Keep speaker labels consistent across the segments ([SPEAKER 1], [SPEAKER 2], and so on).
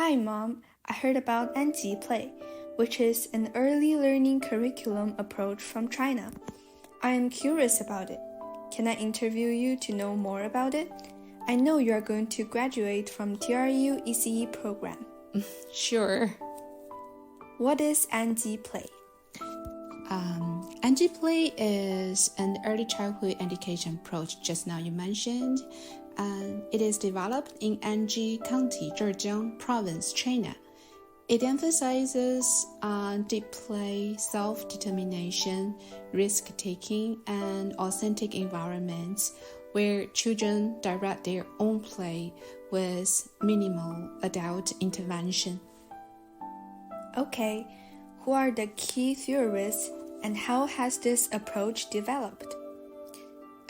[SPEAKER 1] Hi, Mom. I heard about Anji Play, which is an early learning curriculum approach from China. I am curious about it. Can I interview you to know more about it? I know you are going to graduate from TRU ECE program.
[SPEAKER 2] Sure.
[SPEAKER 1] What is Anji Play?
[SPEAKER 2] Anji Play is an early childhood education approach just now you mentioned. It is developed in Anji County, Zhejiang Province, China. It emphasizes deep play, self-determination, risk-taking, and authentic environments where children direct their own play with minimal adult intervention.
[SPEAKER 1] Okay, who are the key theorists and how has this approach developed?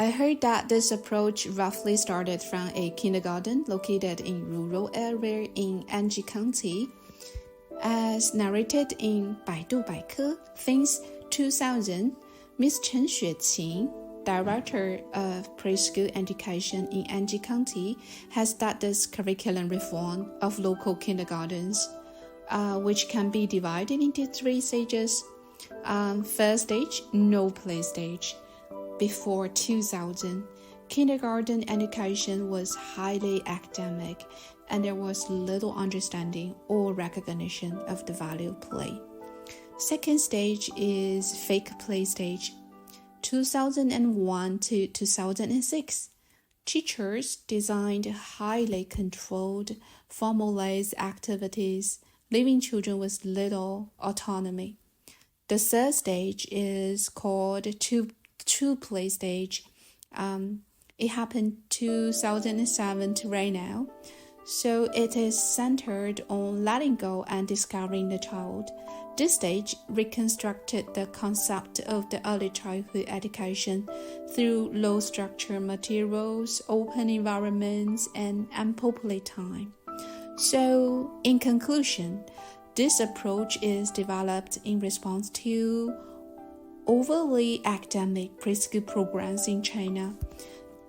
[SPEAKER 2] I heard that this approach roughly started from a kindergarten located in rural area in Anji County. As narrated in Baidu Baike, Things 2000, Ms. Chen Xueqing, Director of Preschool Education in Anji County, has started curriculum reform of local kindergartens, which can be divided into 3 stages. First stage, no play stage. Before 2000, kindergarten education was highly academic, and there was little understanding or recognition of the value of play. Second stage is fake play stage, 2001 to 2006. Teachers designed highly controlled, formalized activities, leaving children with little autonomy. The third stage is called true play stage. It happened 2007 to right now. So it is centered on letting go and discovering the child. This stage reconstructed the concept of the early childhood education through low-structure materials, open environments, and ample playtime. So, in conclusion, this approach is developed in response to overly academic preschool programs in China,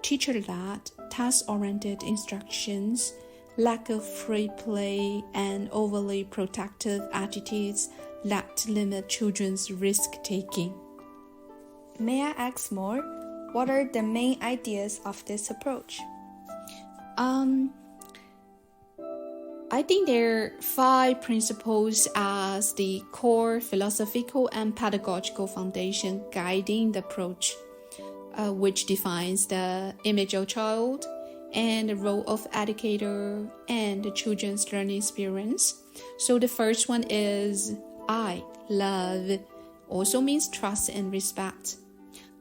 [SPEAKER 2] teacher-led, task-oriented instructions, lack of free play, and overly protective attitudes that limit children's risk-taking.
[SPEAKER 1] May I ask more? What are the main ideas of this approach?
[SPEAKER 2] I think there are 5 principles as the core philosophical and pedagogical foundation guiding the approach, which defines the image of child and the role of educator and the children's learning experience. So the first one is love, also means trust and respect.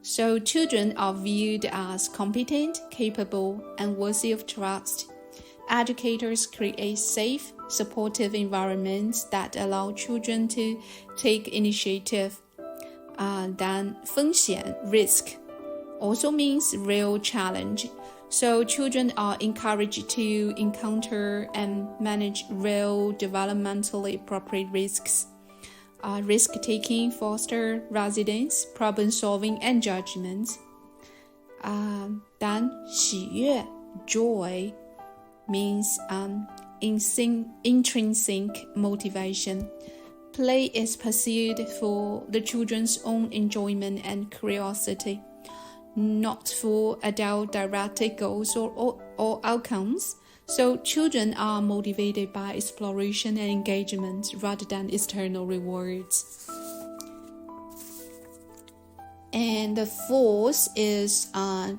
[SPEAKER 2] So children are viewed as competent, capable, and worthy of trust. Educators create safe, supportive environments that allow children to take initiative. Then 风险 risk also means real challenge. So children are encouraged to encounter and manage real developmentally appropriate risks. Risk-taking foster resilience, problem-solving, and judgment. Then 喜悦 joy means intrinsic motivation. Play is pursued for the children's own enjoyment and curiosity, not for adult-directed goals or outcomes. So children are motivated by exploration and engagement rather than external rewards. And the fourth is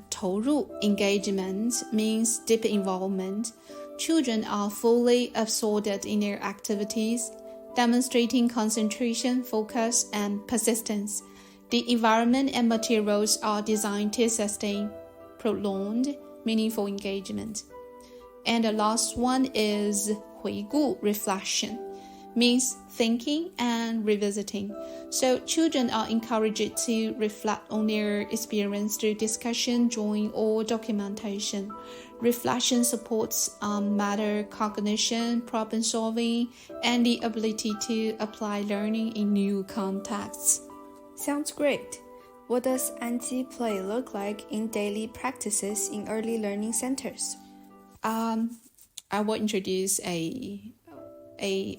[SPEAKER 2] 投入 engagement, means deep involvement. Children are fully absorbed in their activities, demonstrating concentration, focus, and persistence. The environment and materials are designed to sustain prolonged, meaningful engagement. And the last one is 回顾 reflection, means thinking and revisiting. So children are encouraged to reflect on their experience through discussion, drawing, or documentation. Reflection supports matter cognition, problem solving, and the ability to apply learning in new contexts.
[SPEAKER 1] Sounds great. What does Anji Play look like in daily practices in early learning centers?
[SPEAKER 2] I will introduce a a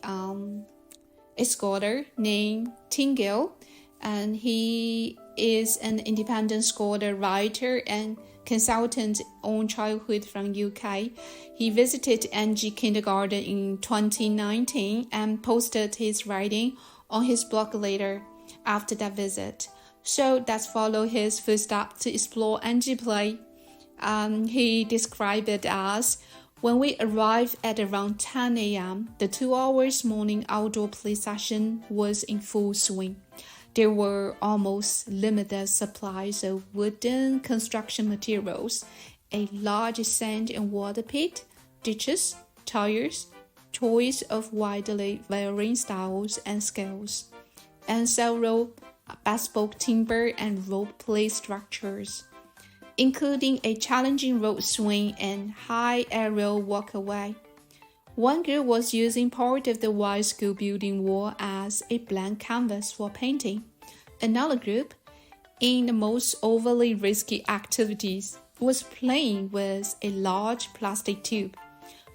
[SPEAKER 2] scholar named Tingil, and he is an independent scholar, writer, and consultant on childhood from UK. He visited Anji kindergarten in 2019 and posted his writing on his blog later after that visit. So let's follow his footsteps to explore Anji play. He described it as, when we arrived at around 10 a.m., the 2 hours morning outdoor play session was in full swing. There were almost limited supplies of wooden construction materials, a large sand and water pit, ditches, tires, toys of widely varying styles and scales, and several bespoke timber and rope play structures, including a challenging rope swing and high aerial walkway. One group was using part of the wide school building wall as a blank canvas for painting. Another group, in the most overly risky activities, was playing with a large plastic tube.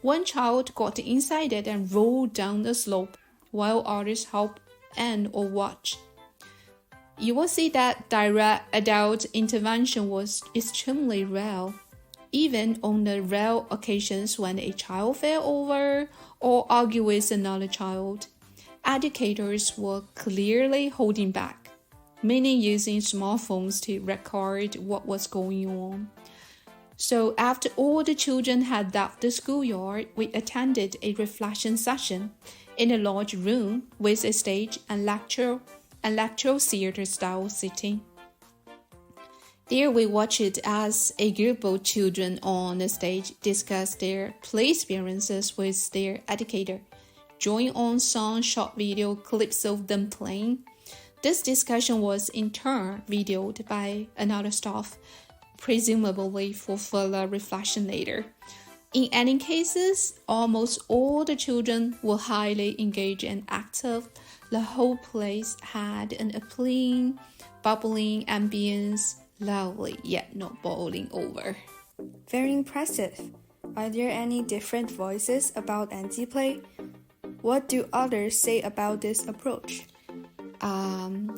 [SPEAKER 2] One child got inside it and rolled down the slope, while others helped and/or watched. You will see that direct adult intervention was extremely rare. Even on the rare occasions when a child fell over or argued with another child, educators were clearly holding back, many using smartphones to record what was going on. So after all the children had left the schoolyard, we attended a reflection session in a large room with a stage and lecture theater-style seating. There we watched as a group of children on the stage discussed their play experiences with their educator, drawing on some short video clips of them playing. This discussion was in turn videoed by another staff, presumably for further reflection later. In any cases, almost all the children were highly engaged and active. The whole place had an appealing, bubbling ambience, lovely yet not boiling over.
[SPEAKER 1] Very impressive. Are there any different voices about Anji play? What do others say about this approach?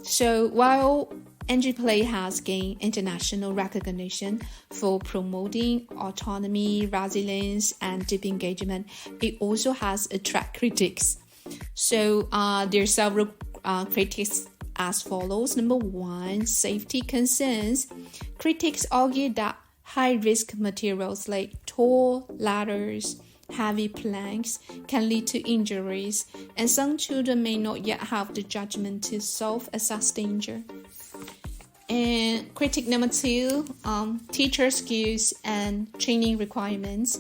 [SPEAKER 2] So while Anji play has gained international recognition for promoting autonomy, resilience, and deep engagement, it also has attracted critics. So there are several critics as follows. Number one, safety concerns. Critics argue that high-risk materials like tall ladders, heavy planks can lead to injuries, and some children may not yet have the judgment to self-assess danger. And critic number two, teacher skills and training requirements.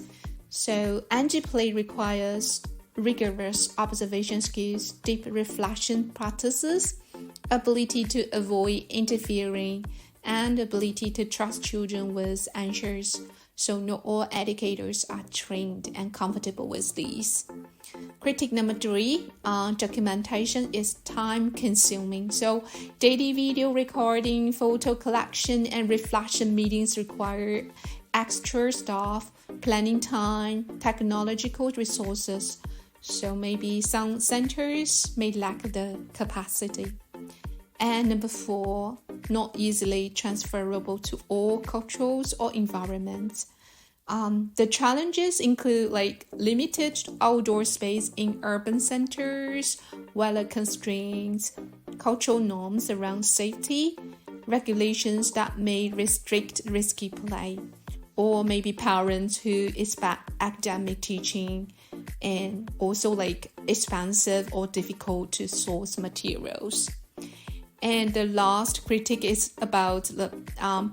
[SPEAKER 2] So Anji play requires rigorous observation skills, deep reflection practices, ability to avoid interfering, and ability to trust children with answers. So not all educators are trained and comfortable with these. Critic number three, documentation is time-consuming. So daily video recording, photo collection, and reflection meetings require extra staff, planning time, technological resources. So maybe some centers may lack the capacity. And number four, not easily transferable to all cultures or environments. The challenges include like limited outdoor space in urban centers, weather constraints, cultural norms around safety, regulations that may restrict risky play, or maybe parents who expect academic teaching, and also like expensive or difficult to source materials. And the last critique is about the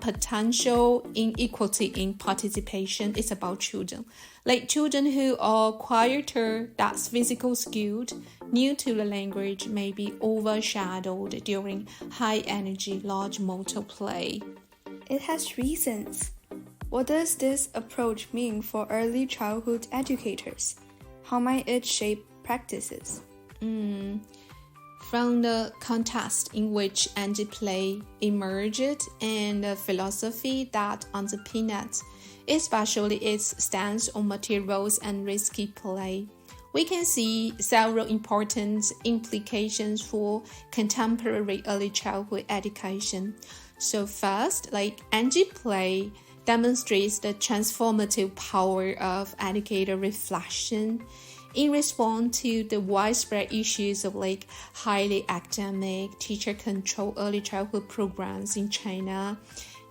[SPEAKER 2] potential inequality in participation. It's about children. Like children who are quieter, that's physical skilled, new to the language, may be overshadowed during high energy, large motor play.
[SPEAKER 1] It has reasons. What does this approach mean for early childhood educators? How might it shape practices?
[SPEAKER 2] From the context in which Anji play emerged and the philosophy that underpins it, especially its stance on materials and risky play. We can see several important implications for contemporary early childhood education. So first, Anji play demonstrates the transformative power of educator reflection in response to the widespread issues of highly academic, teacher-controlled early childhood programs in China,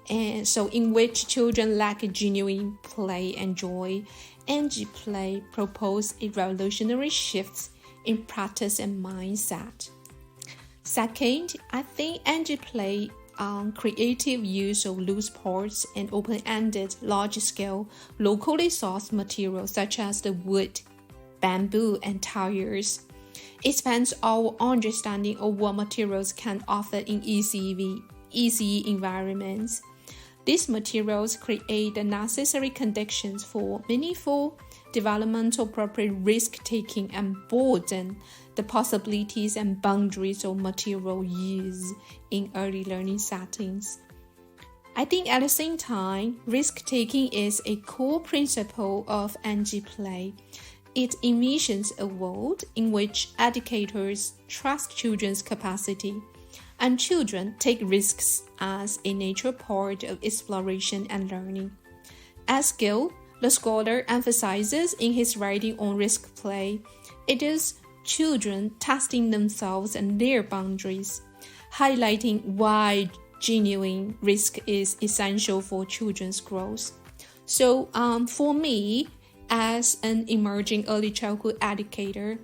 [SPEAKER 2] and so in which children lack genuine play and joy. Anji play proposed a revolutionary shift in practice and mindset. Second, I think Anji play creative use of loose parts and open-ended, large-scale, locally sourced materials such as the wood, bamboo, and tires expands our understanding of what materials can offer in easy environments. These materials create the necessary conditions for meaningful, developmental-appropriate risk-taking and broaden the possibilities and boundaries of material use in early learning settings. I think at the same time, risk-taking is a core principle of Anji play. It envisions a world in which educators trust children's capacity, and children take risks as a natural part of exploration and learning. As Gill, the scholar, emphasizes in his writing on risk play, it is children testing themselves and their boundaries, highlighting why genuine risk is essential for children's growth. So for me, as an emerging early childhood educator,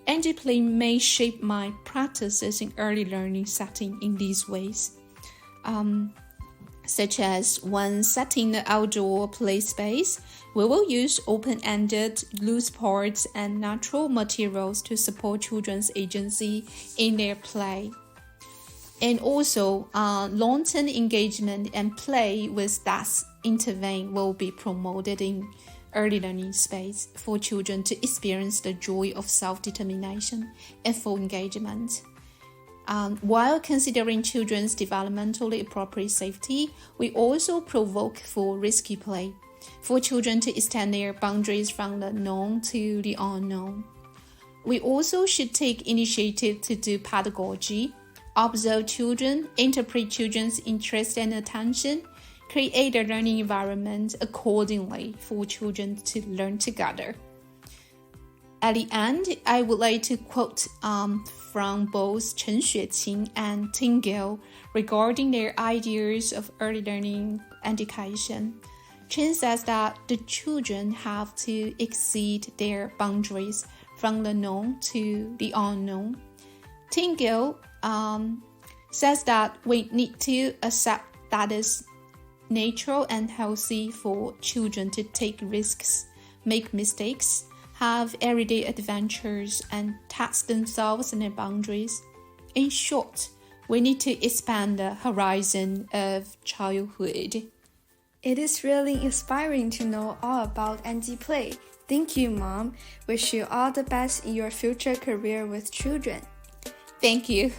[SPEAKER 2] Anji play may shape my practices in early learning setting in these ways, such as when setting the outdoor play space, we will use open-ended, loose parts and natural materials to support children's agency in their play. And also, long-term engagement and play with that intervene will be promoted in early learning space for children to experience the joy of self-determination and full engagement. While considering children's developmentally appropriate safety, we also provoke for risky play, for children to extend their boundaries from the known to the unknown. We also should take initiative to do pedagogy, observe children, interpret children's interest and attention, create a learning environment accordingly for children to learn together. At the end, I would like to quote from both Chen Xueqing and Ting Gil regarding their ideas of early learning education. Chen says that the children have to exceed their boundaries from the known to the unknown. Ting Gil says that we need to accept that it's natural and healthy for children to take risks, make mistakes, have everyday adventures, and test themselves and their boundaries. In short, we need to expand the horizon of childhood.
[SPEAKER 1] It is really inspiring to know all about Anji play. Thank you, Mom. Wish you all the best in your future career with children.
[SPEAKER 2] Thank you.